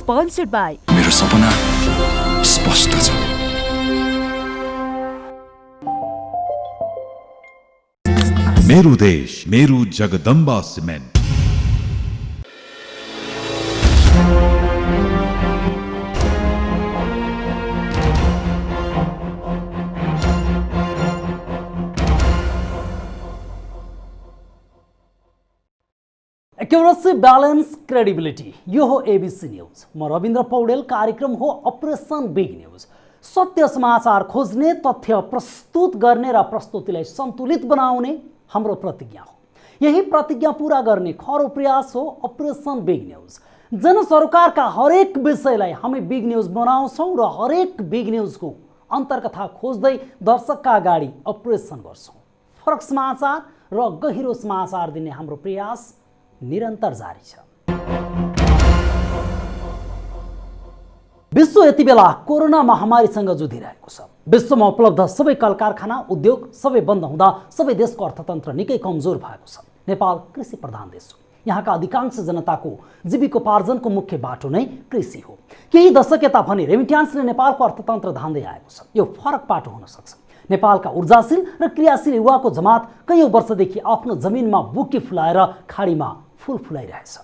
Sponsored by मेरो सपना स्पष्ट छ। मेरो देश मेरो Jagadamba cement. Accuracy, balance, credibility, यो हो एबीसी न्यूज। म रविन्द्र पौडेल। कार्यक्रम हो अपरेसन बिग न्यूज। सत्य समाचार खोज्ने, तथ्य प्रस्तुत गर्ने र प्रस्तुतिलाई सन्तुलित बनाउने हाम्रो प्रतिज्ञा हो। यही प्रतिज्ञा पूरा गर्ने खरो प्रयास हो अपरेसन बिग न्यूज। जनसरोकारका हरेक विषयलाई हामी बिग न्यूज बनाउँछौँ र हरेक बिग न्यूजको अन्तर्कथा खोज्दै दर्शकका अगाडि अपरेसन गर्छौँ। फरक समाचार र गहिरो समाचार दिने हाम्रो प्रयास निरन्तर जारी छ। विश्व यति बेला कोरोना महामारीसँग जुधिरहेको छ। विश्वमा उपलब्ध सबै कल कारखाना, उद्योग सबै बन्द हुँदा सबै देशको अर्थतन्त्र निकै कमजोर भएको छ। नेपाल कृषि प्रधान देश हो। यहाँका अधिकांश जनताको जीविकोपार्जनको मुख्य बाटो नै कृषि हो। केही दशक यता भने रेमिट्यान्सले नेपालको अर्थतन्त्र धान्दै आएको छ। यो फरक बाटो हुन सक्छ। नेपालका ऊर्जाशील र क्रियाशील युवाको जमात कैयौँ वर्षदेखि आफ्नो जमिनमा बुकी फुलाएर खाडीमा फुल फुलाइरहेछ।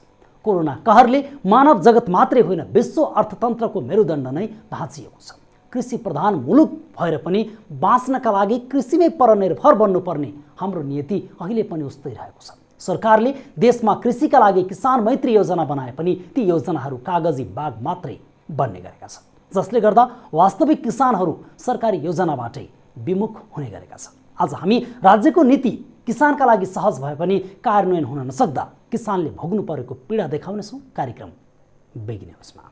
कोरोना कहरले मानव जगत मात्रै होइन, विश्व अर्थतन्त्रको मेरुदण्ड नै भाँचिएको छ। कृषि प्रधान मुलुक भएर पनि बाँच्नका लागि कृषिमै परनिर्भर बन्नुपर्ने हाम्रो नीति अहिले पनि उस्तै रहेको छ। सरकारले देशमा कृषिका लागि किसान मैत्री योजना बनाए पनि ती योजनाहरू कागजी बाग मात्रै बन्ने गरेका छन्, जसले गर्दा वास्तविक किसानहरू सरकारी योजनाबाटै विमुख हुने गरेका छन्। आज हामी राज्यको नीति किसानका लागि सहज भए पनि कार्यान्वयन हुन नसक्दा किसानले भोग्नु परेको पीडा देखाउनेछौँ कार्यक्रम बिग न्यूजमा।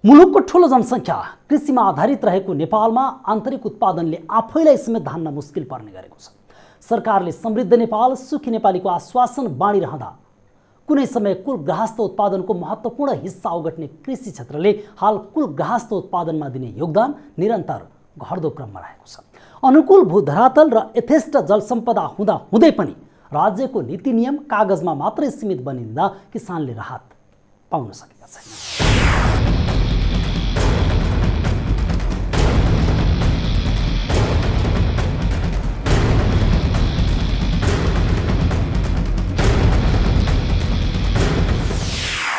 मुलुकको ठुलो जनसङ्ख्या कृषिमा आधारित रहेको नेपालमा आन्तरिक उत्पादनले आफैलाई समेत धान्न मुस्किल पर्ने गरेको छ। सरकारले समृद्ध नेपाल, सुखी नेपालीको आश्वासन बाँडिरहँदा कुनै समय कुल गृहस्थ उत्पादनको महत्त्वपूर्ण हिस्सा ओगट्ने कृषि क्षेत्रले हाल कुल गृहस्थ उत्पादनमा दिने योगदान निरन्तर घट्दो क्रममा रहेको छ। अनुकूल भूधरातल र यथेष्ट जलसम्पदा हुँदा हुँदै पनि राज्यको नीति नियम कागजमा मात्रै सीमित बनिँदा किसानले राहत पाउन सकेका छैनन्।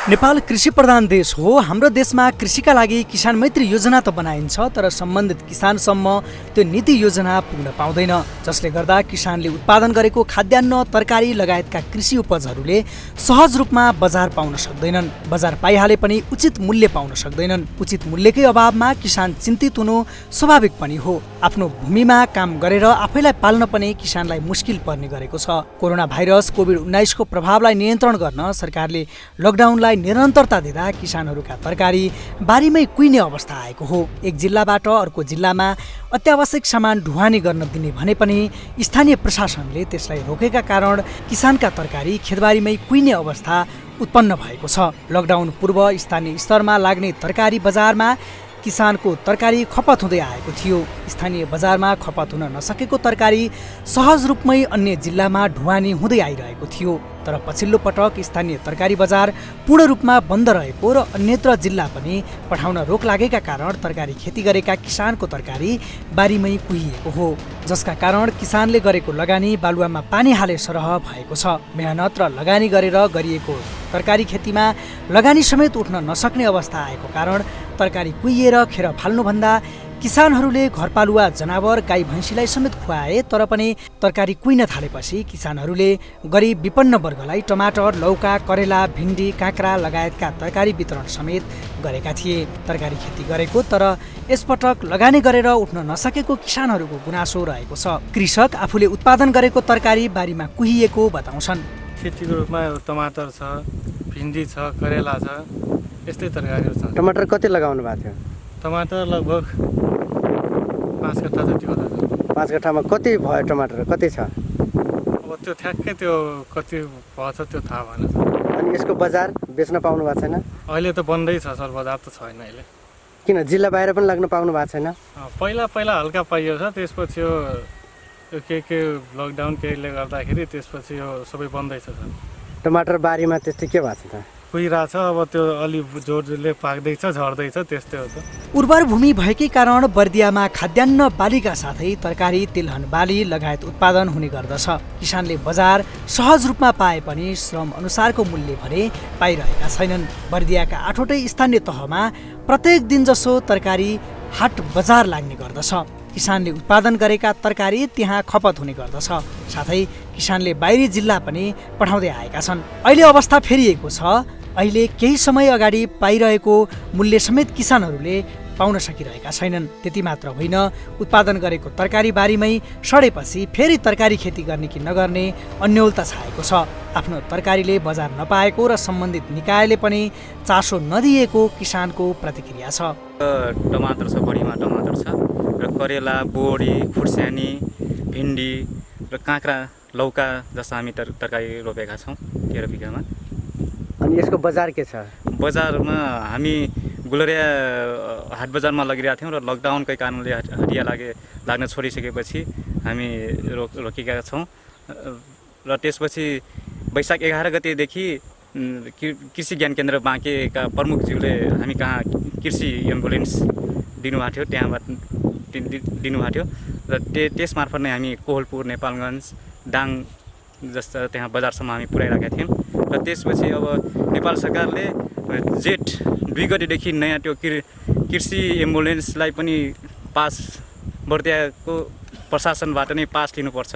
नेपाल कृषि प्रधान देश हो। हाम्रो देशमा कृषिका लागि किसान मैत्री योजना त बनाइन्छ, तर सम्बन्धित किसानसम्म त्यो नीति योजना पुग्न पाउँदैन, जसले गर्दा किसानले उत्पादन गरेको खाद्यान्न, तरकारी लगायतका कृषि उपजहरूले सहज रूपमा बजार पाउन सक्दैनन्। बजार पाइहाले पनि उचित मूल्य पाउन सक्दैनन्। उचित मूल्यकै अभावमा किसान चिन्तित हुनु स्वाभाविक पनि हो। आफ्नो भूमिमा काम गरेर आफैलाई पाल्न पनि किसानलाई मुस्किल पर्ने गरेको छ। कोरोना भाइरस कोभिड-19 को प्रभावलाई नियन्त्रण गर्न सरकारले लकडाउनलाई निरन्तरता दिँदा किसानहरूका तरकारी बारीमै कुहिने अवस्था आएको हो। एक जिल्लाबाट अर्को जिल्लामा अत्यावश्यक सामान ढुवानी गर्न दिने भने पनि स्थानीय प्रशासनले त्यसलाई रोकेका कारण किसानका तरकारी खेतबारीमै कुहिने अवस्था उत्पन्न भएको छ। लकडाउन पूर्व स्थानीय स्तरमा लाग्ने तरकारी बजारमा किसानको तरकारी खपत हुँदै आएको थियो। स्थानीय बजारमा खपत हुन नसकेको तरकारी सहज रूपमै अन्य जिल्लामा ढुवानी हुँदै आइरहेको थियो। तर पछिल्लो पटक स्थानीय तरकारी बजार पूर्ण रूपमा बन्द रहेको र अन्यत्र जिल्ला पनि पठाउन रोक लागेका कारण तरकारी खेती गरेका किसानको तरकारी बारीमै कुहिएको हो, जसका कारण किसानले गरेको लगानी बालुवामा पानी हाले सरह भएको छ। मेहनत र लगानी गरेर गरिएको तरकारी खेतीमा लगानी समेत उठ्न नसक्ने अवस्था आएको कारण तरकारी कुहिएर खेर फाल्नुभन्दा किसानहरूले घरपालुवा जनावर गाई भैँसीलाई समेत खुवाए, तर पनि तरकारी कुहिन थालेपछि किसानहरूले गरिब विपन्न वर्गलाई टमाटर, लौका, करेला, भिन्डी, काँक्रा लगायतका तरकारी वितरण समेत गरेका थिए। तरकारी खेती गरेको तर यसपटक लगानी गरेर उठ्न नसकेको किसानहरूको गुनासो रहेको छ। कृषक आफूले उत्पादन गरेको तरकारी बारीमा कुहिएको बताउँछन्। खेतीको रूपमा टमाटर छ, भिन्डी छ, करेला छ, यस्तै तरकारीहरू छ। टमाटर कति लगाउनु भएको थियो? टमाटर लगभग 5 कट्ठा जति होला। 5 कट्ठामा कति भयो टमाटर, कति छ? अब त्यो ठ्याक्कै त्यो कति भएछ त्यो थाहा भएन। अनि यसको बजार बेच्न पाउनु भएको छैन? अहिले त बन्दै छ सर, बजार त छैन अहिले। किन जिल्ला बाहिर पनि लाग्न पाउनु भएको छैन? पहिला हल्का पाइयो छ, त्यसपछि यो के लकडाउन केहीले गर्दाखेरि त्यसपछि यो सबै बन्दै छ सर। टमाटर बारीमा त्यस्तै के भएको छ त? कुहिरहेछ, अब त्यो अलि जोडले पाक्दैछ, झर्दैछ, त्यस्तै हो त। उर्वर भूमि भएकै कारण बर्दियामा खाद्यान्न बालीका साथै तरकारी, तिलहन बाली लगायत उत्पादन हुने गर्दछ। किसानले बजार सहज रूपमा पाए पनि श्रम अनुसारको मूल्य भने पाइरहेका छैनन्। बर्दियाका 8वटै स्थानीय तहमा प्रत्येक दिन जसो तरकारी हाट बजार लाग्ने गर्दछ। किसानले उत्पादन गरेका तरकारी त्यहाँ खपत हुने गर्दछ। साथै किसानले बाहिरी जिल्ला पनि पठाउँदै आएका छन्। अहिले अवस्था फेरिएको छ। अहिले केही समय अगाडि पाइरहेको मूल्य समेत किसानहरूले पाउन सकिरहेका छैनन्। त्यति मात्र होइन, उत्पादन गरेको तरकारी बारीमै सडेपछि फेरि तरकारी खेती गर्ने कि नगर्ने अन्योलता छाएको छ। आफ्नो तरकारीले बजार नपाएको र सम्बन्धित निकायले पनि चासो नदिएको किसानको प्रतिक्रिया छ। टमाटर छ, बढीमा टमाटर छ र करेला, बोडी, खुर्सानी, भिन्डी र काँक्रा, लौका जस्ता हामी तरकारी रोपेका छौँ 13 बिघामा। अनि यसको बजार के छ? बजारमा हामी गुलरिया हाट बजारमा लगिरहेका थियौँ र लकडाउनकै कारणले हटिया लाग्न छोडिसकेपछि हामी रोकेका छौँ र त्यसपछि वैशाख 11 गतेदेखि कृषि ज्ञान केन्द्र बाँकेका प्रमुखज्यूले हामी कहाँ कृषि एम्बुलेन्स दिनुभएको थियो, त्यहाँबाट दिनुभएको थियो र त्यस मार्फत नै हामी कोहलपुर, नेपालगञ्ज, दाङ जस्ता त्यहाँ बजारसम्म हामी पुर्याइरहेका थियौँ। र त्यसपछि अब नेपाल सरकारले जेठ 2 गतेदेखि नयाँ त्यो कृषि एम्बुलेन्सलाई पनि पास, बर्दियाको प्रशासनबाट नै पास लिनुपर्छ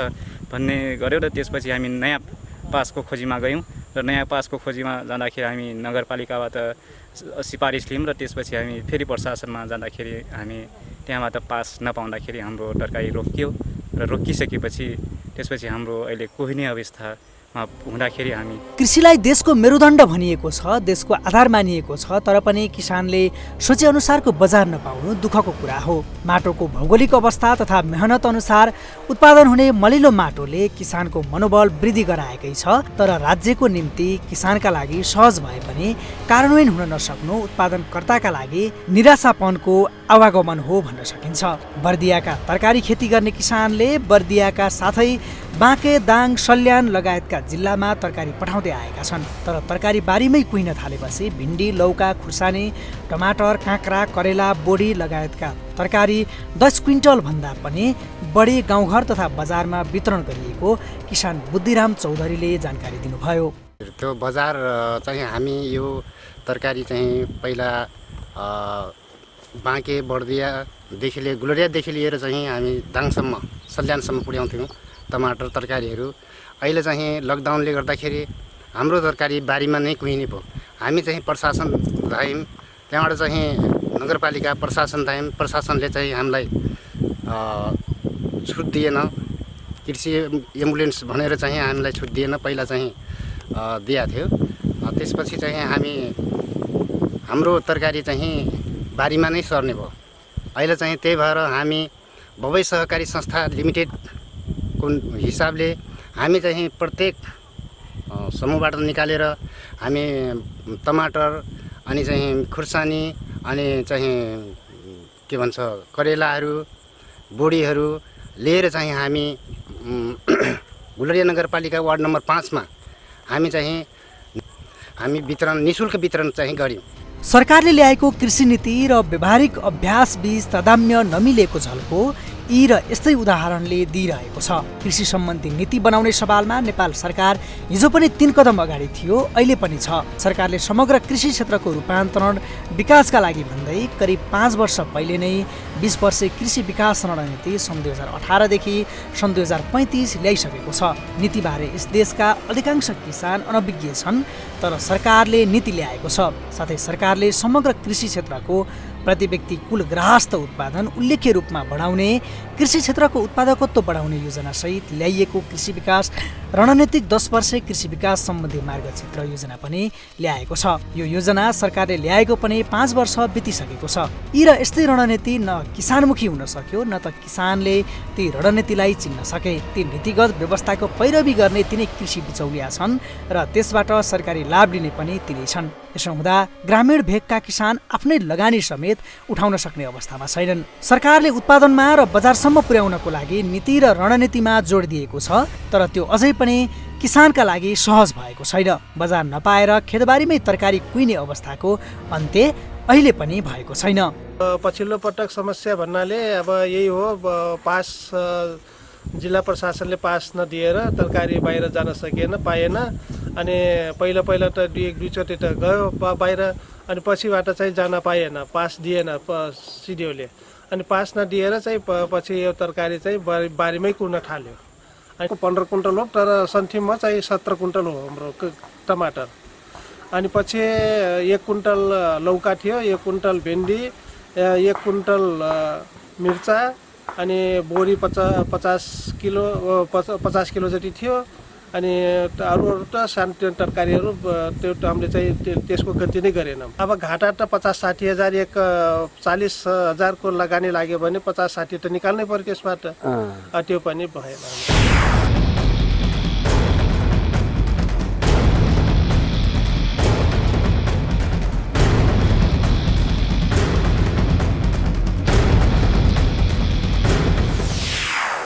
भन्ने गर्यो र त्यसपछि हामी नयाँ पासको खोजीमा गयौँ र नयाँ पासको खोजीमा जाँदाखेरि हामी नगरपालिकाबाट सिफारिस लियौँ र त्यसपछि हामी फेरि प्रशासनमा जाँदाखेरि हामी त्यहाँबाट पास नपाउँदाखेरि हाम्रो तरकारी रोकियो र रोकिसकेपछि त्यसपछि हाम्रो अहिले कोहिने अवस्थामा हुँदाखेरि हामी कृषिलाई देशको मेरुदण्ड भनिएको छ, देशको आधार मानिएको छ, तर पनि किसानले सोचेअनुसारको बजार नपाउनु दुःखको कुरा हो। माटोको भौगोलिक अवस्था तथा मेहनत अनुसार उत्पादन हुने मलिलो माटोले किसानको मनोबल वृद्धि गराएकै छ, तर राज्यको निम्ति किसानका लागि सहज भए पनि कार्यान्वयन हुन नसक्नु उत्पादनकर्ताका लागि निराशापनको आवागमन हो भन्न सकिन्छ। बर्दियाका तरकारी खेती गर्ने किसानले बर्दियाका साथै बाँके, दाङ, सल्यान लगायतका जिल्लामा तरकारी पठाउँदै आएका छन्। तर तरकारी बारीमै कुहिन थालेपछि भिन्डी, लौका, खुर्सानी, टमाटर, काँक्रा, करेला, बोडी लगायतका तरकारी 10 क्विन्टल भन्दा पनि बढी गाउँघर तथा बजारमा वितरण गरिएको किसान बुद्धिराम चौधरीले जानकारी दिनुभयो। त्यो बजार चाहिँ हामी यो तरकारी चाहिँ पहिला बाँके, बर्दियादेखि लिएर गुलरियादेखि लिएर चाहिँ हामी दाङसम्म, सल्यानसम्म पुर्याउँथ्यौँ टमाटर तरकारीहरू। अहिले चाहिँ लकडाउनले गर्दाखेरि हाम्रो तरकारी बारीमा नै कुहिने भयो। हामी चाहिँ प्रशासन धायौँ, त्यहाँबाट चाहिँ नगरपालिका प्रशासन धायौँ, प्रशासनले चाहिँ हामीलाई छुट दिएन। कृषि एम्बुलेन्स भनेर चाहिँ हामीलाई छुट दिएन, पहिला चाहिँ दिएको थियो। त्यसपछि चाहिँ हाम्रो तरकारी चाहिँ बारीमा नै सर्ने भयो। अहिले चाहिँ त्यही भएर हामी भवै सहकारी संस्था लिमिटेडको हिसाबले हामी चाहिँ प्रत्येक समूहबाट निकालेर हामी टमाटर अनि चाहिँ खुर्सानी अनि चाहिँ के भन्छ करेलाहरू, बोडीहरू लिएर चाहिँ हामी गुलरिया नगरपालिका वार्ड नम्बर 5 मा हामी वितरण, निःशुल्क वितरण चाहिँ गऱ्यौँ। सरकारले ल्याएको कृषि नीति र व्यवहारिक अभ्यास बीच तादात्म्य नमिलेको झल्को यी र यस्तै उदाहरणले दिइरहेको छ। कृषि सम्बन्धी नीति बनाउने सवालमा नेपाल सरकार हिजो पनि 3 कदम अगाडि थियो, अहिले पनि छ। सरकारले समग्र कृषि क्षेत्रको रूपान्तरण विकासका लागि भन्दै करिब 5 वर्ष पहिले नै 20 वर्षे कृषि विकास रणनीति सन् 2018 देखि सन् 2035 ल्याइसकेको छ। नीतिबारे यस देशका अधिकांश किसान अनभिज्ञ छन्, तर सरकारले नीति ल्याएको छ। साथै सरकारले समग्र कृषि क्षेत्रको प्रति व्यक्ति कुल ग्राहस्थ उत्पादन उल्लेख्य रूपमा बढाउने, कृषि क्षेत्रको उत्पादकत्व बढाउने योजनासहित ल्याइएको कृषि विकास रणनीतिक 10 वर्षे कृषि विकास सम्बन्धी मार्गचित्र योजना पनि ल्याएको छ। यो योजना सरकारले ल्याएको पनि 5 वर्ष बितिसकेको छ। यी र यस्तै रणनीति न किसानमुखी हुन सक्यो, न त किसानले ती रणनीतिलाई चिन्न सके। ती नीतिगत व्यवस्थाको पैरवी गर्ने तिनै कृषि बिचौलिया छन् र त्यसबाट सरकारी लाभ लिने पनि तिनै छन्। यसो हुँदा ग्रामीण भेगका किसान आफ्नै लगानी समेत उठाउन सक्ने अवस्थामा छैनन्। सरकारले उत्पादनमा र बजारसम्म पुर्याउनको लागि नीति र रणनीतिमा जोड दिएको छ, तर त्यो अझै पनि किसानका लागि सहज भएको छैन। बजार नपाएर खेतबारीमै तरकारी कुहिने अवस्थाको अन्त्य अहिले पनि भएको छैन। पछिल्लो पटक समस्या भन्नाले अब यही हो, पास जिल्ला प्रशासनले पास नदिएर तरकारी बाहिर जान सकिएन, पाएन। अनि पहिला त दुईचोटि त गयो बाहिर, अनि पछिबाट चाहिँ जान पाएन, पास दिएन सिडिओले। अनि पास नदिएर चाहिँ पछि यो तरकारी चाहिँ बारीमै कुर्न थाल्यो। अनि 15 कुन्टल हो, तर सन्थिममा चाहिँ 17 कुन्टल हो हाम्रो टमाटर। अनि पछि 1 कुन्टल लौका थियो, 1 कुन्टल भेन्डी, 1 कुन्टल मिर्चा, अनि बोरी 50 किलो जति थियो। अनि अरू त सानो तरकारीहरू त्यो हामीले चाहिँ त्यसको गति नै गरेनौँ। अब घाटा त 50-60 हजार, 40 हजारको लगानी लाग्यो भने 50-60 त निकाल्नै पर्यो त्यसबाट, त्यो पनि भएन।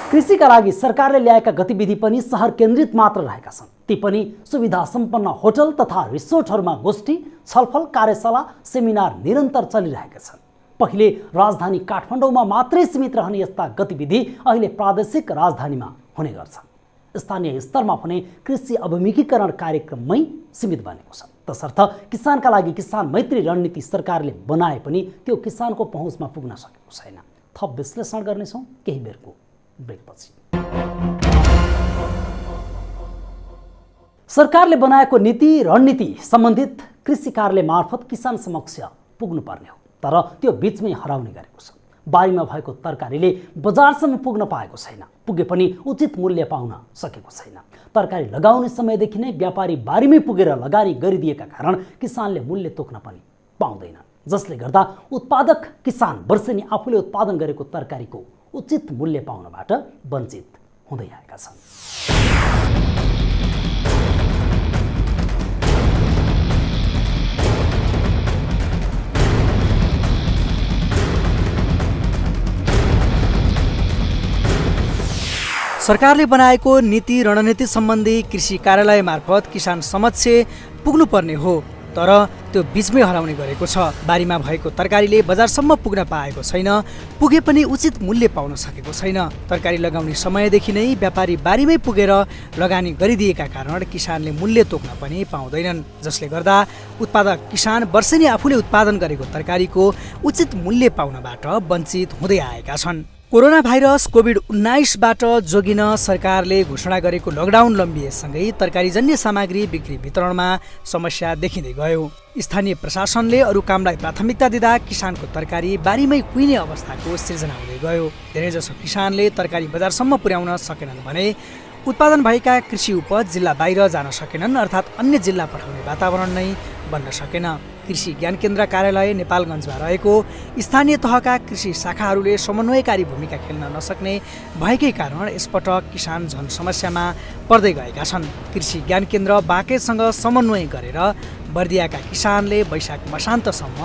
कृषिका लागि सरकारले ल्याएका गतिविधि पनि सहर केन्द्रित मात्र रहेका छन्। ती पनि सुविधा सम्पन्न होटल तथा रिसोर्टहरूमा गोष्ठी, छलफल, कार्यशाला, सेमिनार निरन्तर चलिरहेका छन्। पहिले राजधानी काठमाडौँमा मात्रै सीमित रहने यस्ता गतिविधि अहिले प्रादेशिक राजधानीमा हुने गर्छन्। स्थानीय स्तरमा भने कृषि अभिमुखीकरण कार्यक्रममै सीमित बनेको छ। तसर्थ किसानका लागि किसान मैत्री रणनीति सरकारले बनाए पनि त्यो किसानको पहुँचमा पुग्न सकेको छैन। थप विश्लेषण गर्नेछौँ केही बेरको ब्रेकपछि। सरकारले बनाएको नीति रणनीति सम्बन्धित कृषि कार्यालय मार्फत किसान समक्ष पुग्नुपर्ने हो, तर त्यो बीचमै हराउने गरेको छ। बारीमा भएको तरकारीले बजारसम्म पुग्न पाएको छैन, पुगे पनि उचित मूल्य पाउन सकेको छैन। तरकारी लगाउने समयदेखि नै व्यापारी बारीमै पुगेर लगानी गरिदिएका कारण किसानले मूल्य तोक्न पनि पाउँदैनन्, जसले गर्दा उत्पादक किसान वर्षेनी आफूले उत्पादन गरेको तरकारीको उचित मूल्य पाउनबाट वञ्चित हुँदै आएका छन्। सरकारले बनाएको नीति रणनीति सम्बन्धी कृषि कार्यालय मार्फत किसान समक्ष पुग्नुपर्ने हो, तर त्यो बीचमै हराउने गरेको छ। बारीमा भएको तरकारीले बजारसम्म पुग्न पाएको छैन, पुगे पनि उचित मूल्य पाउन सकेको छैन। तरकारी लगाउने समयदेखि नै व्यापारी बारीमै पुगेर लगानी गरिदिएका कारण किसानले मूल्य तोक्न पनि पाउँदैनन्, जसले गर्दा उत्पादक किसान वर्षेनी आफूले उत्पादन गरेको तरकारीको उचित मूल्य पाउनबाट वञ्चित हुँदै आएका छन्। कोरोना भाइरस कोभिड-19बाट जोगिन सरकारले घोषणा गरेको लकडाउन लम्बिएसँगै तरकारीजन्य सामग्री बिक्री वितरणमा समस्या देखिँदै गयो। स्थानीय प्रशासनले अरू कामलाई प्राथमिकता दिँदा किसानको तरकारी बारीमै कुहिने अवस्थाको सिर्जना हुँदै गयो। धेरैजसो किसानले तरकारी बजारसम्म पुर्याउन सकेनन् भने उत्पादन भएका कृषि उपज जिल्ला बाहिर जान सकेनन्, अर्थात् अन्य जिल्ला पठाउने वातावरण नै बन्न सकेन। कृषि ज्ञान केन्द्र कार्यालय नेपालगञ्जमा रहेको स्थानीय तहका कृषि शाखाहरूले समन्वयकारी भूमिका खेल्न नसक्ने भएकै कारण यसपटक किसान झन समस्यामा पर्दै गएका छन्। कृषि ज्ञान केन्द्र बाँकेसँग समन्वय गरेर बर्दियाका किसानले वैशाख मसान्तसम्म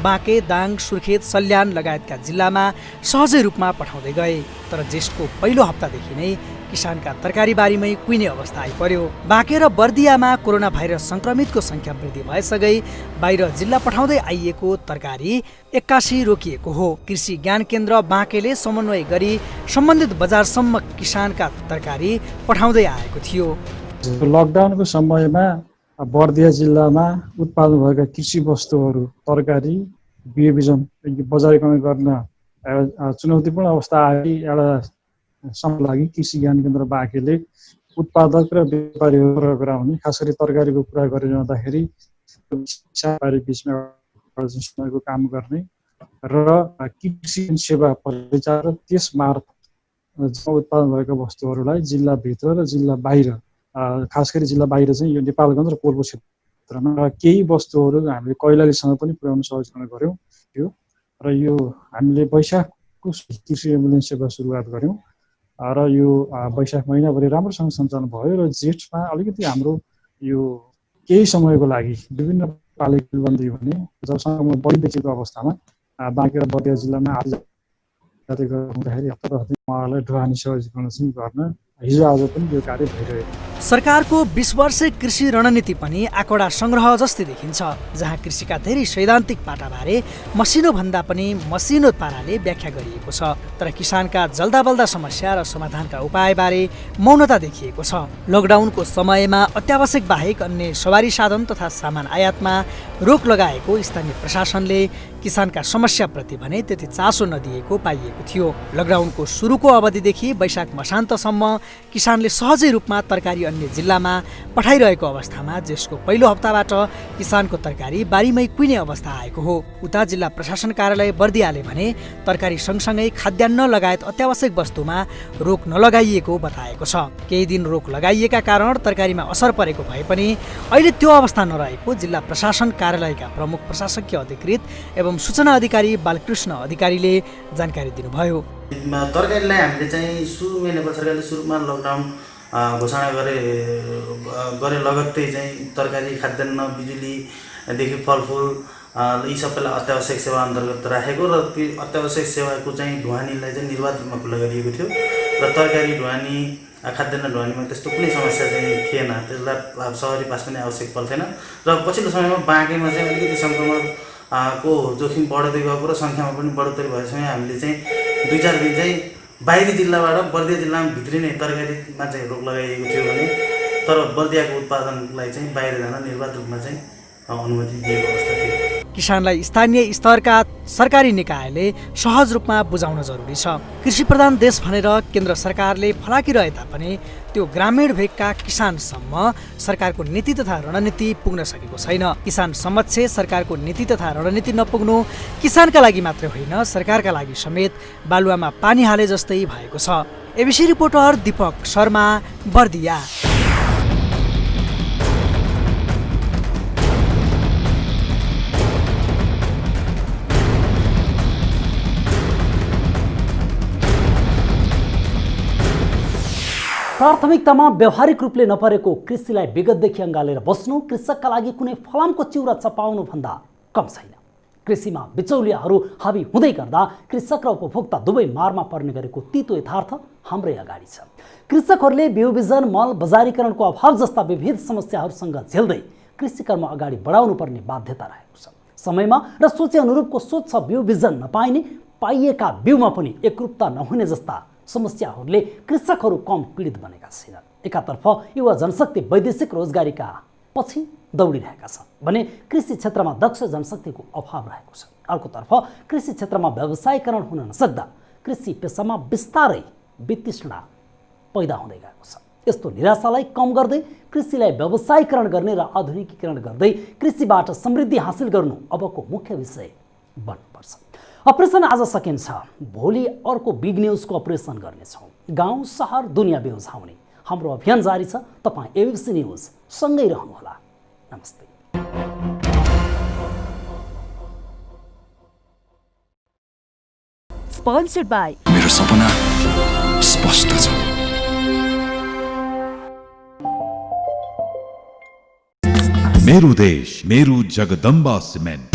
बाँके, दाङ, सुर्खेत, सल्यान लगायतका जिल्लामा सहजै रूपमा पठाउँदै गए, तर जेठको पहिलो हप्तादेखि नै किसानका तरकारी बारीमै कुहिने अवस्था आइपर्यो। बाँके र बर्दियामा कोरोना भाइरस संक्रमितको संख्या वृद्धि भएसँगै बाहिर जिल्ला पठाउँदै आइएको तरकारी 81 रोकिएको हो। कृषि ज्ञान केन्द्र बाँकेले समन्वय गरी सम्बन्धित बजारसम्म किसानका तरकारी पठाउँदै आएको थियो। लकडाउनको समयमा बर्दिया जिल्लामा उत्पादन भएका कृषि वस्तुहरू, तरकारी, बिउ बिजन बजारीकरण गर्न चुनौतीपूर्ण अवस्था आए एउटा समय लागि कृषि ज्ञान केन्द्र बाँकेले उत्पादक र व्यापारीहरू कुरा गराउने, खास गरी तरकारीको कुरा गरिरहँदाखेरि व्यापारी बिचमा समयको काम गर्ने र कृषि सेवा परिचार र त्यस मार्फत उत्पादन भएका वस्तुहरूलाई जिल्लाभित्र र जिल्ला बाहिर, खास गरी जिल्ला बाहिर चाहिँ यो नेपालगञ्ज र पोल्पो क्षेत्रमा केही वस्तुहरू हामीले कैलालीसँग पनि पुर्याउन सहजीकरण गऱ्यौँ थियो। र यो हामीले वैशाखको कृषि एम्बुलेन्स सेवा सुरुवात गऱ्यौँ र यो वैशाख महिनाभरि राम्रोसँग सञ्चालन भयो र जेठमा अलिकति हाम्रो यो केही समयको लागि विभिन्न पालिका बन्दी भने जब सङ्क्रमण बढी देखिएको अवस्थामा बाँकी र बर्दिया जिल्लामा आदि जाति गर्दाखेरि हप्ता उहाँहरूलाई ढुवानी सहजीकरण चाहिँ गर्न हिजो आज पनि यो कार्य भइरहेको छ। सरकारको 20 वर्षे कृषि रणनीति पनि आँकडा सङ्ग्रह जस्तै देखिन्छ, जहाँ कृषिका धेरै सैद्धान्तिक पाटाबारे मसिनो भन्दा पनि मसिनो पाराले व्याख्या गरिएको छ, तर किसानका जल्दाबल्दा समस्या र समाधानका उपायबारे मौनता देखिएको छ। लकडाउनको समयमा अत्यावश्यक बाहेक अन्य सवारी साधन तथा सामान आयातमा रोक लगाएको स्थानीय प्रशासनले किसानका समस्याप्रति भने त्यति चासो नदिएको पाइएको थियो। लकडाउनको सुरुको अवधिदेखि वैशाख मसान्तसम्म किसानले सहजै रूपमा तरकारी अन्य जिल्लामा पठाइरहेको अवस्थामा जेठको पहिलो हप्ताबाट किसानको तरकारी बारीमै कुहिने अवस्था आएको हो। उता जिल्ला प्रशासन कार्यालय बर्दियाले भने तरकारी सँगसँगै खाद्यान्न लगायत अत्यावश्यक वस्तुमा रोक नलगाइएको बताएको छ। केही दिन रोक लगाइएका कारण तरकारीमा असर परेको भए पनि अहिले त्यो अवस्था नरहेको जिल्ला प्रशासन कार्यालयका प्रमुख प्रशासकीय अधिकृत एवं सूचना अधिकारी बालकृष्ण अधिकारीले जानकारी दिनुभयो। तरकारीलाई हामीले चाहिँ सुरुमै नेपाल सरकारले सुरुमा लकडाउन घोषणा गरे लगत्तै चाहिँ तरकारी खाद्यान्न बिजुलीदेखि फलफुल यी सबैलाई अत्यावश्यक सेवा अन्तर्गत राखेको र ती अत्यावश्यक सेवाको चाहिँ ढुवानीलाई चाहिँ निर्वाध रूपमा खुल्ला गरिएको थियो र तरकारी ढुवानी खाद्यान्न ढुवानीमा त्यस्तो कुनै समस्या चाहिँ थिएन। त्यसलाई सहरी पास पनि आवश्यक पर्थेन र पछिल्लो समयमा बाँकीमा चाहिँ अलिकति सङ्क्रमण को जोखिम बढ्दै गएको र सङ्ख्यामा पनि बढोत्तरी भएसँगै हामीले चाहिँ 2-4 दिन चाहिँ बाहिरी जिल्लाबाट बर्दिया जिल्लामा भित्रिने तरकारीमा चाहिँ रोक लगाइएको थियो भने तर बर्दियाको उत्पादनलाई चाहिँ बाहिर जान निर्वाध रूपमा चाहिँ अनुमति दिएको अवस्था थियो। किसानलाई स्थानीय स्तरका सरकारी निकायले सहज रूपमा बुझाउन जरुरी छ। कृषि प्रधान देश भनेर केन्द्र सरकारले फलाकिरहे तापनि त्यो ग्रामीण भेगका किसानसम्म सरकारको नीति तथा रणनीति पुग्न सकेको छैन। किसान समक्ष सरकारको नीति तथा रणनीति नपुग्नु किसानका लागि मात्रै होइन, सरकारका लागि समेत बालुवामा पानी हाले जस्तै भएको छ। ABC reporter Deepak Sharma, Bardiya. प्राथमिकतामा व्यावहारिक रूपले नपरेको कृषिलाई विगतदेखि अँगालेर बस्नु कृषकका लागि कुनै फलामको चिउरा चपाउनु भन्दा कम छैन। कृषिमा बिचौलियाहरू हावी हुँदै गर्दा कृषक र उपभोक्ता दुवै मारमा पर्ने गरेको तीतो यथार्थ हाम्रै अगाडि छ। कृषकहरूले बिउ बिजन, मल, बजारीकरणको अभाव जस्ता विविध समस्याहरूसँग झेल्दै कृषि कर्म अगाडि बढाउनु पर्ने बाध्यता रहेको छ। समयमा र सोचे अनुरूपको स्वच्छ बिउ बिजन नपाइने, पाइएका बिउमा पनि एकरूपता नहुने जस्ता समस्याहरूले कृषकहरू कम पीडित बनेका छैनन्। एकातर्फ युवा जनशक्ति वैदेशिक रोजगारीका पछि दौडिरहेका छन् भने कृषि क्षेत्रमा दक्ष जनशक्तिको अभाव रहेको छ। अर्कोतर्फ कृषि क्षेत्रमा व्यवसायीकरण हुन नसक्दा कृषि पेसामा बिस्तारै वितृष्णा पैदा हुँदै गएको छ। यस्तो निराशालाई कम गर्दै कृषिलाई व्यवसायीकरण गर्ने र आधुनिकीकरण गर्दै कृषिबाट समृद्धि हासिल गर्नु अबको मुख्य विषय बन्नुपर्छ। अपरेसन आज सकिन्छ, भोलि अर्को बिग न्युजको अपरेसन गर्नेछौँ। गाउँ सहर दुनियाँ बेउझाउने हाम्रो अभियान जारी छ। तपाईँ एबिसी न्युज सँगै रहनुहोला। नमस्ते। Sponsored by मेरो सपना स्पष्ट छ। मेरो देश, मेरो जगदम्बा सिमेन्ट।